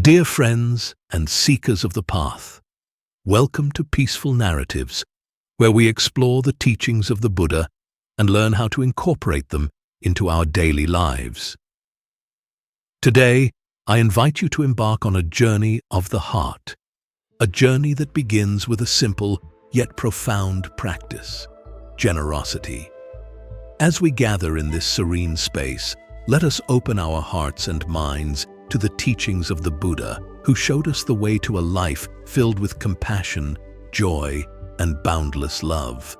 Dear friends and seekers of the path, welcome to Peaceful Narratives, where we explore the teachings of the Buddha and learn how to incorporate them into our daily lives. Today, I invite you to embark on a journey of the heart, a journey that begins with a simple yet profound practice: generosity. As we gather in this serene space, let us open our hearts and minds to the teachings of the Buddha, who showed us the way to a life filled with compassion, joy, and boundless love.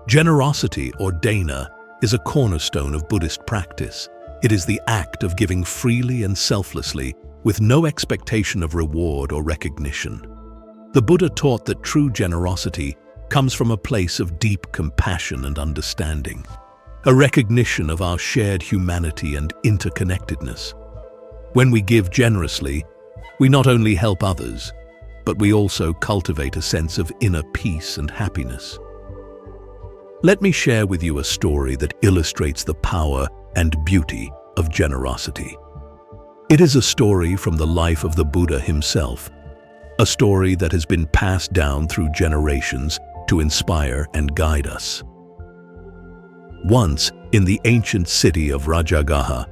Generosity, or dana, is a cornerstone of Buddhist practice. It is the act of giving freely and selflessly, with no expectation of reward or recognition. The Buddha taught that true generosity comes from a place of deep compassion and understanding, a recognition of our shared humanity and interconnectedness. When we give generously, we not only help others, but we also cultivate a sense of inner peace and happiness. Let me share with you a story that illustrates the power and beauty of generosity. It is a story from the life of the Buddha himself, a story that has been passed down through generations to inspire and guide us. Once, in the ancient city of Rajagaha,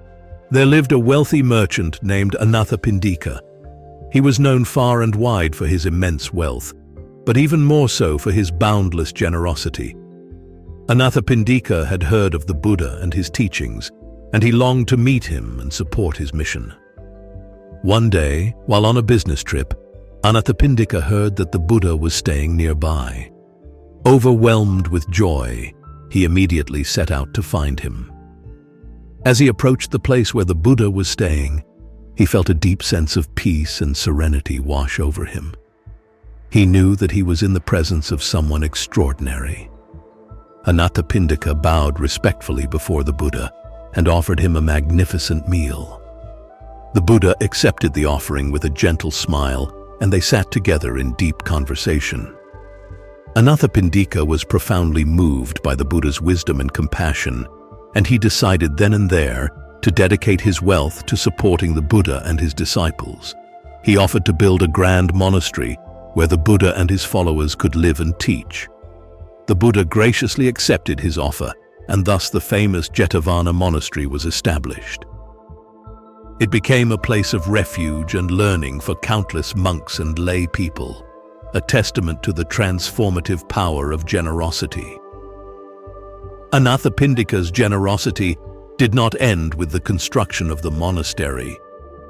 there lived a wealthy merchant named Anathapindika. He was known far and wide for his immense wealth, but even more so for his boundless generosity. Anathapindika had heard of the Buddha and his teachings, and he longed to meet him and support his mission. One day, while on a business trip, Anathapindika heard that the Buddha was staying nearby. Overwhelmed with joy, he immediately set out to find him. As he approached the place where the Buddha was staying, he felt a deep sense of peace and serenity wash over him. He knew that he was in the presence of someone extraordinary. Anathapindika bowed respectfully before the Buddha and offered him a magnificent meal. The Buddha accepted the offering with a gentle smile, and they sat together in deep conversation. Anathapindika was profoundly moved by the Buddha's wisdom and compassion, and he decided then and there to dedicate his wealth to supporting the Buddha and his disciples. He offered to build a grand monastery where the Buddha and his followers could live and teach. The Buddha graciously accepted his offer, and thus the famous Jetavana monastery was established. It became a place of refuge and learning for countless monks and lay people, a testament to the transformative power of generosity. Anathapindika's generosity did not end with the construction of the monastery.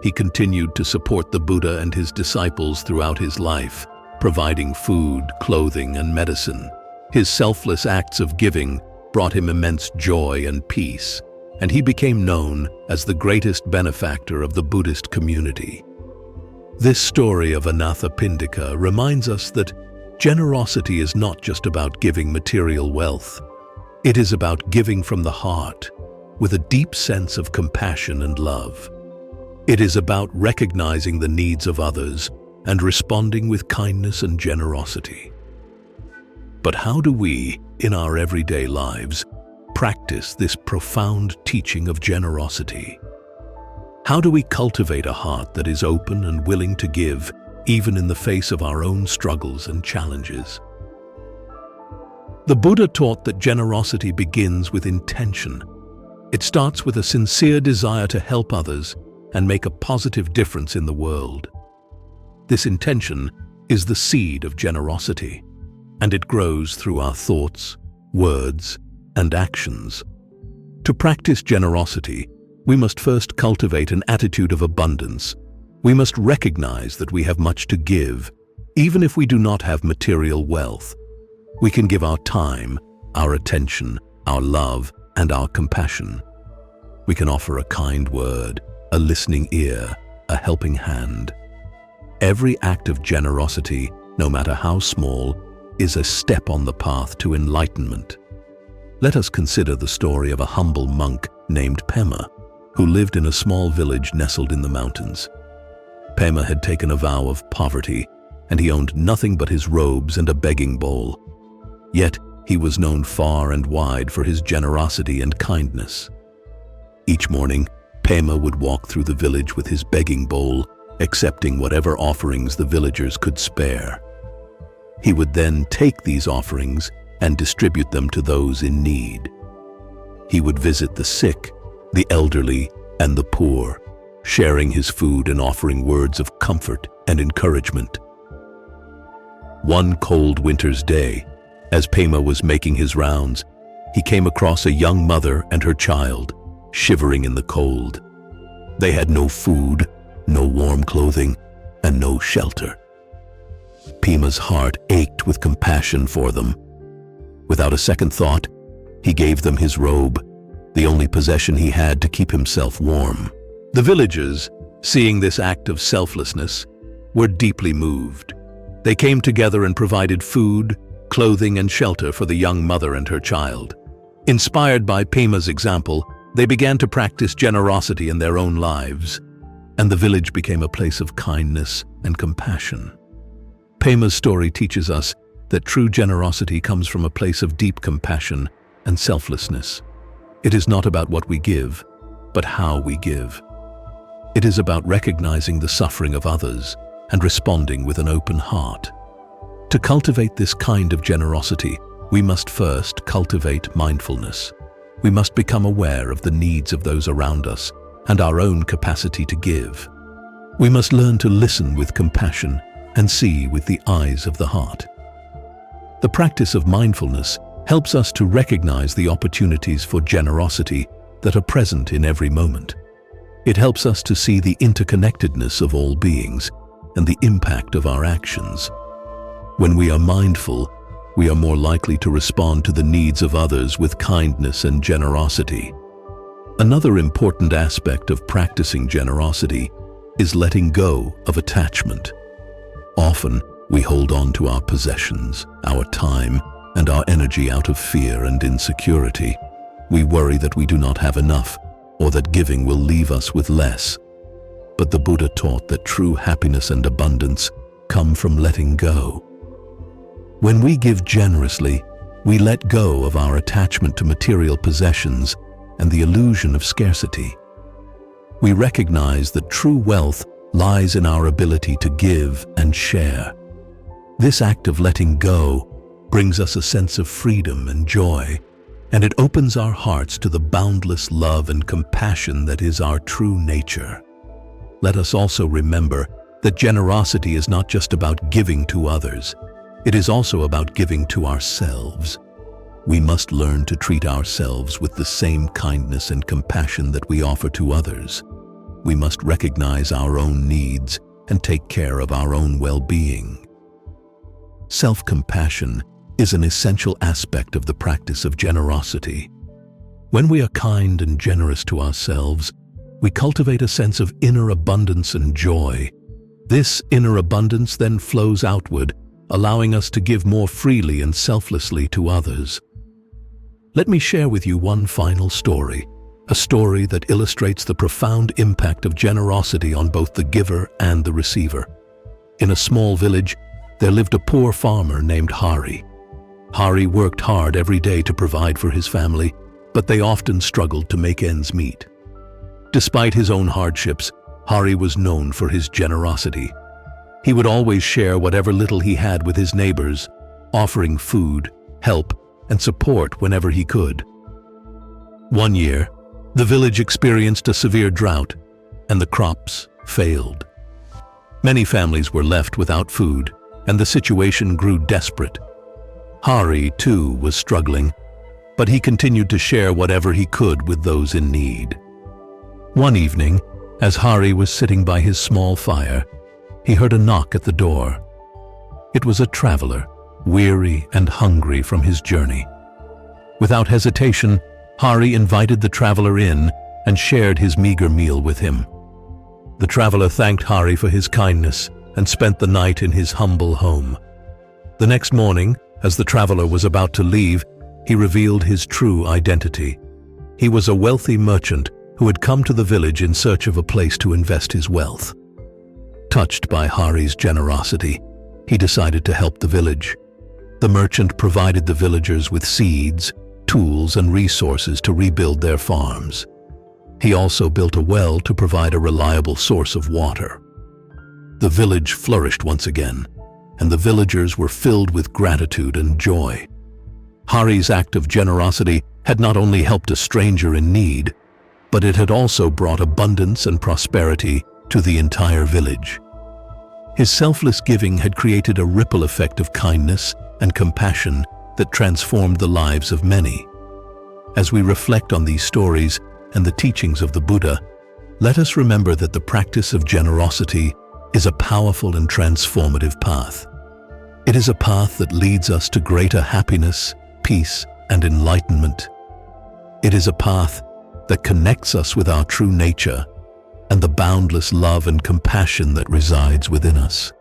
He continued to support the Buddha and his disciples throughout his life, providing food, clothing, and medicine. His selfless acts of giving brought him immense joy and peace, and he became known as the greatest benefactor of the Buddhist community. This story of Anathapindika reminds us that generosity is not just about giving material wealth. It is about giving from the heart, with a deep sense of compassion and love. It is about recognizing the needs of others and responding with kindness and generosity. But how do we, in our everyday lives, practice this profound teaching of generosity? How do we cultivate a heart that is open and willing to give, even in the face of our own struggles and challenges? The Buddha taught that generosity begins with intention. It starts with a sincere desire to help others and make a positive difference in the world. This intention is the seed of generosity, and it grows through our thoughts, words, and actions. To practice generosity, we must first cultivate an attitude of abundance. We must recognize that we have much to give, even if we do not have material wealth. We can give our time, our attention, our love, and our compassion. We can offer a kind word, a listening ear, a helping hand. Every act of generosity, no matter how small, is a step on the path to enlightenment. Let us consider the story of a humble monk named Pema, who lived in a small village nestled in the mountains. Pema had taken a vow of poverty, and he owned nothing but his robes and a begging bowl. Yet, he was known far and wide for his generosity and kindness. Each morning, Pema would walk through the village with his begging bowl, accepting whatever offerings the villagers could spare. He would then take these offerings and distribute them to those in need. He would visit the sick, the elderly, and the poor, sharing his food and offering words of comfort and encouragement. One cold winter's day, as Pema was making his rounds, he came across a young mother and her child, shivering in the cold. They had no food, no warm clothing, and no shelter. Pema's heart ached with compassion for them. Without a second thought, he gave them his robe, the only possession he had to keep himself warm. The villagers, seeing this act of selflessness, were deeply moved. They came together and provided food, clothing, and shelter for the young mother and her child. Inspired by Pema's example, they began to practice generosity in their own lives, and the village became a place of kindness and compassion. Pema's story teaches us that true generosity comes from a place of deep compassion and selflessness. It is not about what we give, but how we give. It is about recognizing the suffering of others and responding with an open heart. To cultivate this kind of generosity, we must first cultivate mindfulness. We must become aware of the needs of those around us and our own capacity to give. We must learn to listen with compassion and see with the eyes of the heart. The practice of mindfulness helps us to recognize the opportunities for generosity that are present in every moment. It helps us to see the interconnectedness of all beings and the impact of our actions. When we are mindful, we are more likely to respond to the needs of others with kindness and generosity. Another important aspect of practicing generosity is letting go of attachment. Often, we hold on to our possessions, our time, and our energy out of fear and insecurity. We worry that we do not have enough, or that giving will leave us with less. But the Buddha taught that true happiness and abundance come from letting go. When we give generously, we let go of our attachment to material possessions and the illusion of scarcity. We recognize that true wealth lies in our ability to give and share. This act of letting go brings us a sense of freedom and joy, and it opens our hearts to the boundless love and compassion that is our true nature. Let us also remember that generosity is not just about giving to others. It is also about giving to ourselves. We must learn to treat ourselves with the same kindness and compassion that we offer to others. We must recognize our own needs and take care of our own well-being. Self-compassion is an essential aspect of the practice of generosity. When we are kind and generous to ourselves, we cultivate a sense of inner abundance and joy. This inner abundance then flows outward, allowing us to give more freely and selflessly to others. Let me share with you one final story, a story that illustrates the profound impact of generosity on both the giver and the receiver. In a small village, there lived a poor farmer named Hari. Hari worked hard every day to provide for his family, but they often struggled to make ends meet. Despite his own hardships, Hari was known for his generosity. He would always share whatever little he had with his neighbors, offering food, help, and support whenever he could. One year, the village experienced a severe drought, and the crops failed. Many families were left without food, and the situation grew desperate. Hari, too, was struggling, but he continued to share whatever he could with those in need. One evening, as Hari was sitting by his small fire, he heard a knock at the door. It was a traveler, weary and hungry from his journey. Without hesitation, Hari invited the traveler in and shared his meager meal with him. The traveler thanked Hari for his kindness and spent the night in his humble home. The next morning, as the traveler was about to leave, he revealed his true identity. He was a wealthy merchant who had come to the village in search of a place to invest his wealth. Touched by Hari's generosity, he decided to help the village. The merchant provided the villagers with seeds, tools, and resources to rebuild their farms. He also built a well to provide a reliable source of water. the village flourished once again, and the villagers were filled with gratitude and joy. Hari's act of generosity had not only helped a stranger in need, but it had also brought abundance and prosperity to the entire village. His selfless giving had created a ripple effect of kindness and compassion that transformed the lives of many. As we reflect on these stories and the teachings of the Buddha, let us remember that the practice of generosity is a powerful and transformative path. It is a path that leads us to greater happiness, peace, and enlightenment. It is a path that connects us with our true nature and the boundless love and compassion that resides within us.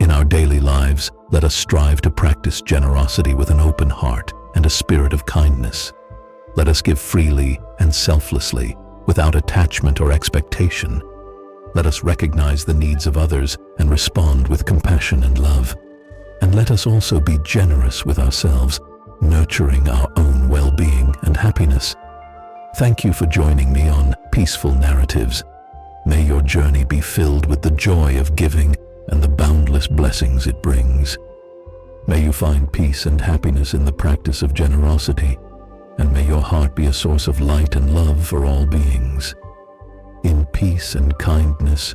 In our daily lives, let us strive to practice generosity with an open heart and a spirit of kindness. Let us give freely and selflessly, without attachment or expectation. Let us recognize the needs of others and respond with compassion and love. And let us also be generous with ourselves, nurturing our own well-being and happiness. Thank you for joining me on Peaceful Narratives. May your journey be filled with the joy of giving and the boundless blessings it brings. May you find peace and happiness in the practice of generosity, and may your heart be a source of light and love for all beings. In peace and kindness,